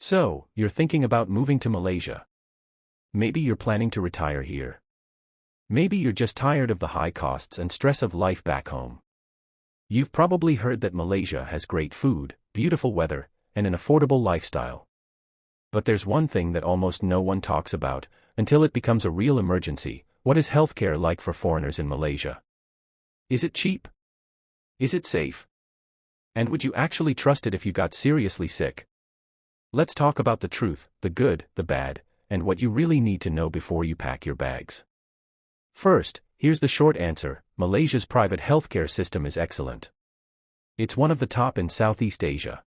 So, you're thinking about moving to Malaysia. Maybe you're planning to retire here. Maybe you're just tired of the high costs and stress of life back home. You've probably heard that Malaysia has great food, beautiful weather, and an affordable lifestyle. But there's one thing that almost no one talks about, until it becomes a real emergency. What is healthcare like for foreigners in Malaysia? Is it cheap? Is it safe? And would you actually trust it if you got seriously sick? Let's talk about the truth, the good, the bad, and what you really need to know before you pack your bags. First, here's the short answer: Malaysia's private healthcare system is excellent. It's one of the top in Southeast Asia.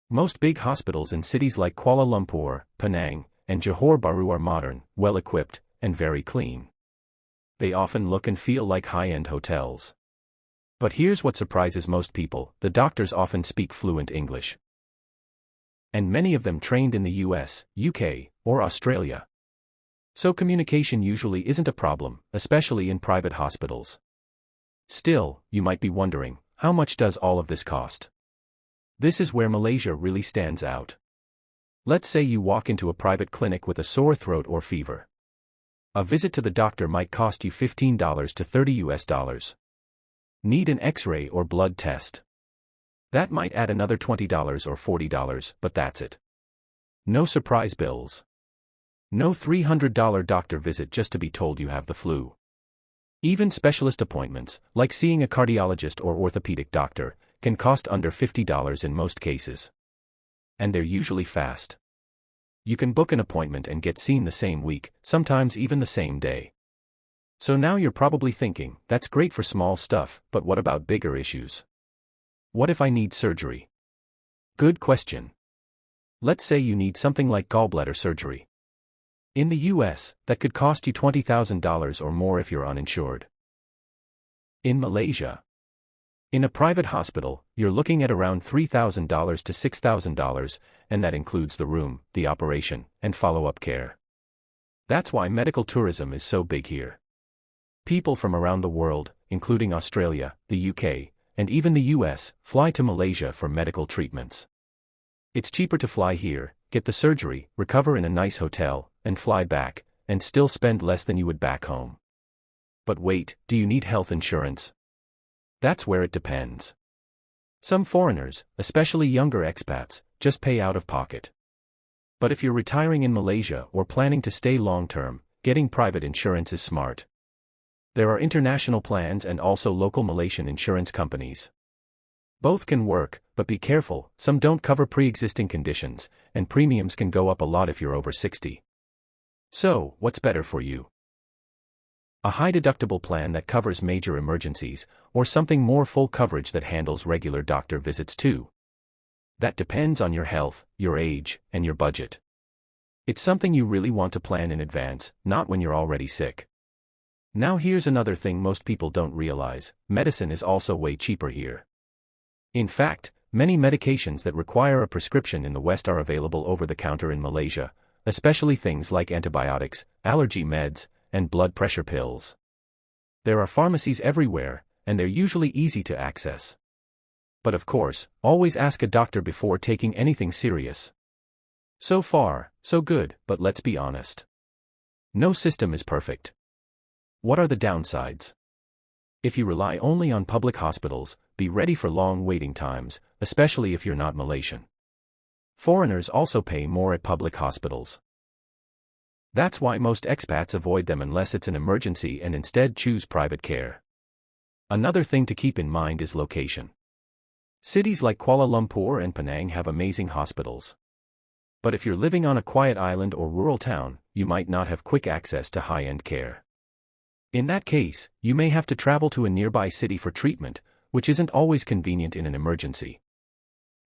Most big hospitals in cities like Kuala Lumpur, Penang, and Johor Bahru are modern, well-equipped, and very clean. They often look and feel like high-end hotels. But here's what surprises most people: the doctors often speak fluent English. And many of them trained in the US, UK, or Australia. So communication usually isn't a problem, especially in private hospitals. Still, you might be wondering, how much does all of this cost? This is where Malaysia really stands out. Let's say you walk into a private clinic with a sore throat or fever. A visit to the doctor might cost you $15 to $30. Need an X-ray or blood test? That might add another $20 or $40, but that's it. No surprise bills. No $300 doctor visit just to be told you have the flu. Even specialist appointments, like seeing a cardiologist or orthopedic doctor, can cost under $50 in most cases. And they're usually fast. You can book an appointment and get seen the same week, sometimes even the same day. So now you're probably thinking, that's great for small stuff, but what about bigger issues? What if I need surgery? Good question. Let's say you need something like gallbladder surgery. In the US, that could cost you $20,000 or more if you're uninsured. In Malaysia, in a private hospital, you're looking at around $3,000 to $6,000, and that includes the room, the operation, and follow-up care. That's why medical tourism is so big here. People from around the world, including Australia, the UK, and even the US, fly to Malaysia for medical treatments. It's cheaper to fly here, get the surgery, recover in a nice hotel, and fly back, and still spend less than you would back home. But wait, do you need health insurance? That's where it depends. Some foreigners, especially younger expats, just pay out of pocket. But if you're retiring in Malaysia or planning to stay long-term, getting private insurance is smart. There are international plans and also local Malaysian insurance companies. Both can work, but be careful, some don't cover pre-existing conditions, and premiums can go up a lot if you're over 60. So, what's better for you? A high-deductible plan that covers major emergencies, or something more full coverage that handles regular doctor visits too? That depends on your health, your age, and your budget. It's something you really want to plan in advance, not when you're already sick. Now here's another thing most people don't realize: medicine is also way cheaper here. In fact, many medications that require a prescription in the West are available over the counter in Malaysia, especially things like antibiotics, allergy meds, and blood pressure pills. There are pharmacies everywhere, and they're usually easy to access. But of course, always ask a doctor before taking anything serious. So far, so good, but let's be honest. No system is perfect. What are the downsides? If you rely only on public hospitals, be ready for long waiting times, especially if you're not Malaysian. Foreigners also pay more at public hospitals. That's why most expats avoid them unless it's an emergency and instead choose private care. Another thing to keep in mind is location. Cities like Kuala Lumpur and Penang have amazing hospitals. But if you're living on a quiet island or rural town, you might not have quick access to high-end care. In that case, you may have to travel to a nearby city for treatment, which isn't always convenient in an emergency.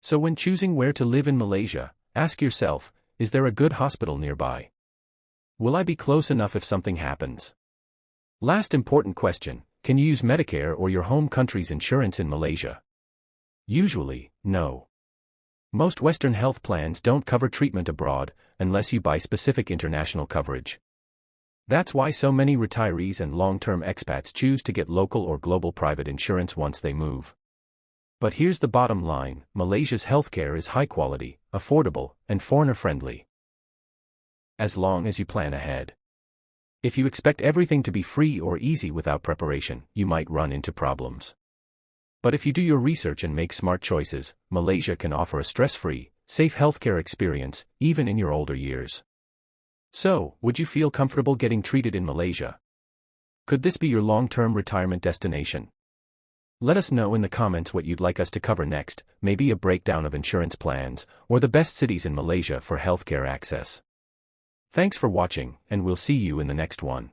So when choosing where to live in Malaysia, ask yourself, is there a good hospital nearby? Will I be close enough if something happens? Last important question, can you use Medicare or your home country's insurance in Malaysia? Usually, no. Most Western health plans don't cover treatment abroad, unless you buy specific international coverage. That's why so many retirees and long-term expats choose to get local or global private insurance once they move. But here's the bottom line: Malaysia's healthcare is high quality, affordable, and foreigner-friendly. As long as you plan ahead. If you expect everything to be free or easy without preparation, you might run into problems. But if you do your research and make smart choices, Malaysia can offer a stress-free, safe healthcare experience, even in your older years. So, would you feel comfortable getting treated in Malaysia? Could this be your long-term retirement destination? Let us know in the comments what you'd like us to cover next, maybe a breakdown of insurance plans, or the best cities in Malaysia for healthcare access. Thanks for watching, and we'll see you in the next one.